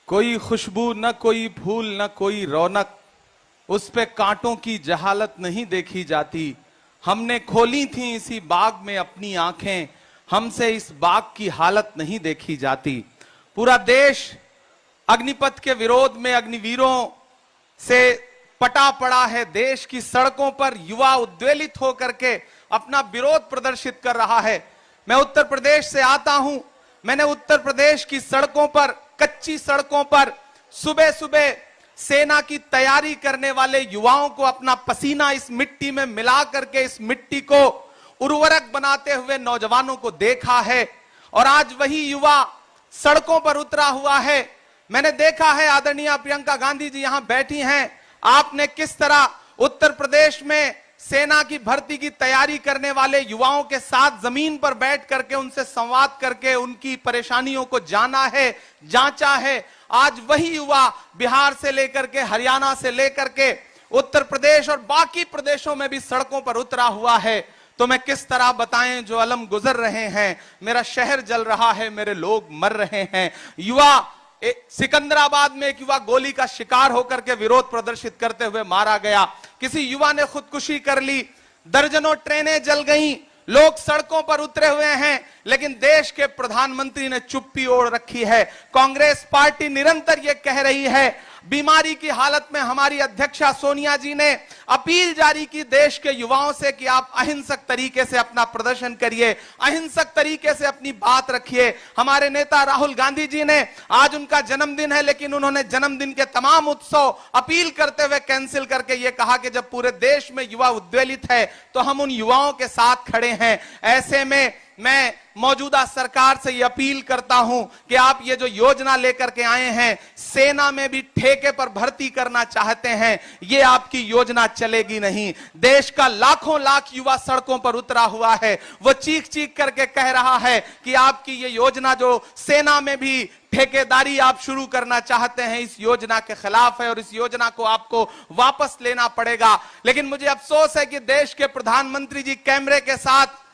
कोई खुशबू न कोई फूल न कोई रौनक, उस पे कांटों की जहालत नहीं देखी जाती। हमने खोली थी इसी बाग में अपनी आंखें, हमसे इस बाग की हालत नहीं देखी जाती। पूरा देश अग्निपथ के विरोध में अग्निवीरों से पटा पड़ा है। देश की सड़कों पर युवा उद्वेलित होकर के अपना विरोध प्रदर्शित कर रहा है। मैं उत्तर प्रदेश से आता हूं। मैंने उत्तर प्रदेश की सड़कों पर, कच्ची सड़कों पर सुबह सुबह सेना की तैयारी करने वाले युवाओं को अपना पसीना इस मिट्टी में मिला करके इस मिट्टी को उर्वरक बनाते हुए नौजवानों को देखा है। और आज वही युवा सड़कों पर उतरा हुआ है। मैंने देखा है, आदरणीय प्रियंका गांधी जी यहां बैठी हैं, आपने किस तरह उत्तर प्रदेश में सेना की भर्ती की तैयारी करने वाले युवाओं के साथ जमीन पर बैठ करके उनसे संवाद करके उनकी परेशानियों को जाना है, जांचा है। आज वही युवा बिहार से लेकर के, हरियाणा से लेकर के उत्तर प्रदेश और बाकी प्रदेशों में भी सड़कों पर उतरा हुआ है। तो मैं किस तरह बताएं जो अलम गुजर रहे हैं। मेरा शहर जल रहा है, मेरे लोग मर रहे हैं। युवा सिकंदराबाद में एक युवा गोली का शिकार होकर के विरोध प्रदर्शित करते हुए मारा गया। किसी युवा ने खुदकुशी कर ली। दर्जनों ट्रेनें जल गईं। लोग सड़कों पर उतरे हुए हैं, लेकिन देश के प्रधानमंत्री ने चुप्पी ओढ़ रखी है। कांग्रेस पार्टी निरंतर यह कह रही है। बीमारी की हालत में हमारी अध्यक्षा सोनिया जी ने अपील जारी की देश के युवाओं से कि आप अहिंसक तरीके से अपना प्रदर्शन करिए, अहिंसक तरीके से अपनी बात रखिए। हमारे नेता राहुल गांधी जी ने, आज उनका जन्मदिन है, लेकिन उन्होंने जन्मदिन के तमाम उत्सव अपील करते हुए कैंसिल करके यह कहा कि जब पूरे देश में युवा उद्वेलित है तो हम उन युवाओं के साथ खड़े हैं। ऐसे में मैं मौजूदा सरकार से यह अपील करता हूं कि आप ये जो योजना लेकर के आए हैं, सेना में भी ठेके पर भर्ती करना चाहते हैं, ये आपकी योजना चलेगी नहीं। देश का लाखों लाख युवा सड़कों पर उतरा हुआ है। वो चीख चीख करके कह रहा है कि आपकी ये योजना जो सेना में भी ठेकेदारी आप शुरू करना चाहते हैं, इस योजना के खिलाफ है और इस योजना को आपको वापस लेना पड़ेगा। लेकिन मुझे अफसोस है कि देश के प्रधानमंत्री जी कैमरे के साथ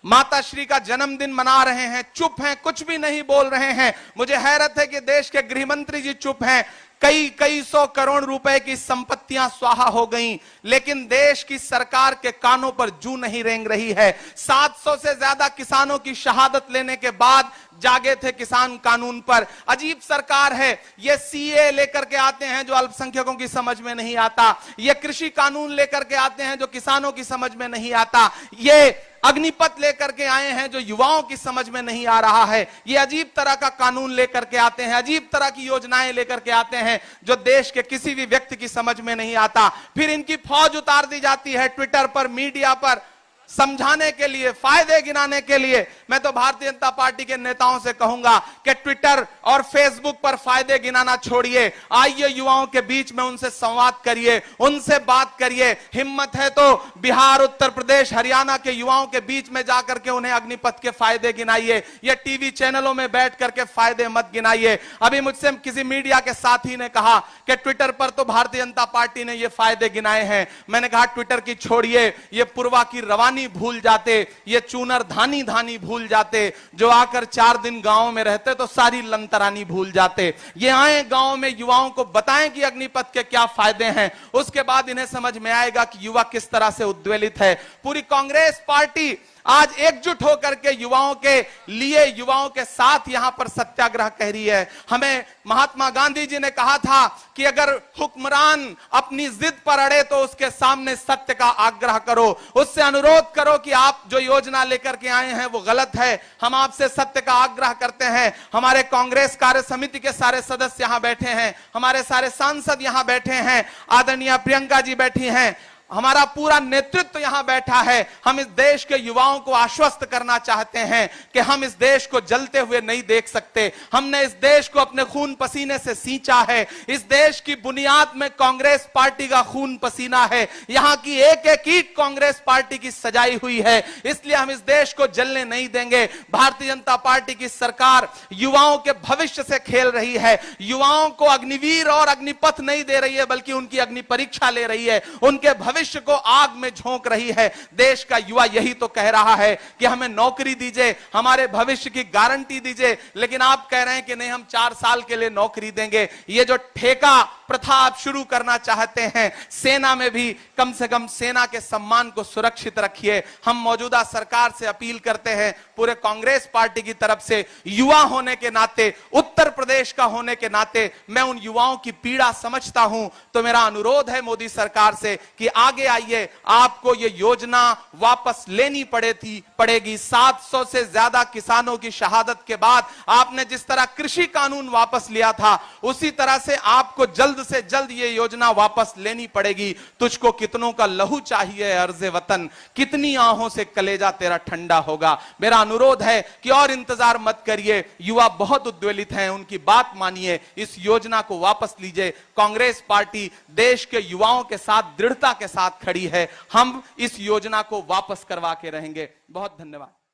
माता श्री का जन्मदिन मना रहे हैं, चुप हैं, कुछ भी नहीं बोल रहे हैं। मुझे हैरत है कि देश के गृह मंत्री जी चुप हैं। कई सौ करोड़ रुपए की संपत्तियां स्वाहा हो गईं, लेकिन देश की सरकार के कानों पर जूं नहीं रेंग रही है। 700 से ज्यादा किसानों की शहादत लेने के बाद जागे थे किसान कानून पर। अजीब सरकार है। ये सीए लेकर के आते हैं जो अल्पसंख्यकों की समझ में नहीं आता। ये कृषि कानून लेकर के आते हैं जो किसानों की समझ में नहीं आता। ये अग्निपथ लेकर के आए हैं जो युवाओं की समझ में नहीं आ रहा है। ये अजीब तरह का कानून लेकर के आते हैं, अजीब तरह की योजनाएं लेकर के आते हैं जो देश के किसी भी व्यक्ति की समझ में नहीं आता। फिर इनकी फौज उतार दी जाती है ट्विटर पर, मीडिया पर, समझाने के लिए, फायदे गिनाने के लिए। मैं तो भारतीय जनता पार्टी के नेताओं से कहूंगा कि ट्विटर और फेसबुक पर फायदे गिनाना छोड़िए, आइए युवाओं के बीच में उनसे संवाद करिए, उनसे बात करिए। हिम्मत है तो बिहार, उत्तर प्रदेश, हरियाणा के युवाओं के बीच में जाकर के उन्हें अग्निपथ के फायदे गिनाइए। ये टीवी चैनलों में बैठ करके फायदे मत गिनाइए। अभी मुझसे किसी मीडिया के साथी ने कहा कि ट्विटर पर तो भारतीय जनता पार्टी ने ये फायदे गिनाए हैं। मैंने कहा ट्विटर की छोड़िए, ये पूर्वा की रवानी भूल जाते, ये चूनर धानी भूल जाते, जो आकर 4 दिन गांव में रहते तो सारी लंतरानी भूल जाते। ये आए गांव में, युवाओं को बताएं कि अग्निपथ के क्या फायदे हैं, उसके बाद इन्हें समझ में आएगा कि युवा किस तरह से उद्वेलित है। पूरी कांग्रेस पार्टी आज एकजुट होकर के युवाओं के लिए, युवाओं के साथ यहां पर सत्याग्रह कह रही है। हमें महात्मा गांधी जी ने कहा था कि अगर हुक्मरान अपनी जिद पर अड़े तो उसके सामने सत्य का आग्रह करो, उससे अनुरोध करो कि आप जो योजना लेकर के आए हैं वो गलत है। हम आपसे सत्य का आग्रह करते हैं। हमारे कांग्रेस कार्य समिति के सारे सदस्य यहां बैठे हैं, हमारे सारे सांसद यहां बैठे हैं, आदरणीय प्रियंका जी बैठी हैं, हमारा पूरा नेतृत्व यहां बैठा है। हम इस देश के युवाओं को आश्वस्त करना चाहते हैं कि हम इस देश को जलते हुए नहीं देख सकते। हमने इस देश को अपने खून पसीने से सींचा है। इस देश की बुनियाद में कांग्रेस पार्टी का खून पसीना है। यहां की एक एक ईंट कांग्रेस पार्टी की सजाई हुई है। इसलिए हम इस देश को जलने नहीं देंगे। भारतीय जनता पार्टी की सरकार युवाओं के भविष्य से खेल रही है। युवाओं को अग्निवीर और अग्निपथ नहीं दे रही है, बल्कि उनकी अग्नि परीक्षा ले रही है। उनके भविष्य भविष्य को आग में झोंक रही है। देश का युवा यही तो कह रहा है कि हमें नौकरी दीजिए, हमारे भविष्य की गारंटी दीजिए, लेकिन आप कह रहे हैं कि नहीं, हम 4 साल के लिए नौकरी देंगे। ये जो ठेका प्रथा आप शुरू करना चाहते हैं, सेना में भी कम से कम सेना के सम्मान को सुरक्षित रखिए। हम मौजूदा सरकार से अपील करते हैं, पूरे कांग्रेस पार्टी की तरफ से, युवा होने के नाते, उत्तर प्रदेश का होने के नाते मैं उन युवाओं की पीड़ा समझता हूं। तो मेरा अनुरोध है मोदी सरकार से कि आगे आइए, आपको यह योजना वापस लेनी पड़ेगी। 700 से ज्यादा किसानों की शहादत के बाद आपने जिस तरह कृषि कानून वापस लिया था, उसी तरह से आपको जल्द से जल्द ये योजना वापस लेनी पड़ेगी। तुझको कितनों का लहू चाहिए अर्ज़े वतन, कितनी आहों से कलेजा तेरा ठंडा होगा। मेरा अनुरोध है कि और इंतजार मत करिए, युवा बहुत उद्वेलित हैं, उनकी बात मानिए, इस योजना को वापस लीजिए। कांग्रेस पार्टी देश के युवाओं के साथ दृढ़ता के साथ खड़ी है। हम इस योजना को वापस करवा के रहेंगे। बहुत धन्यवाद।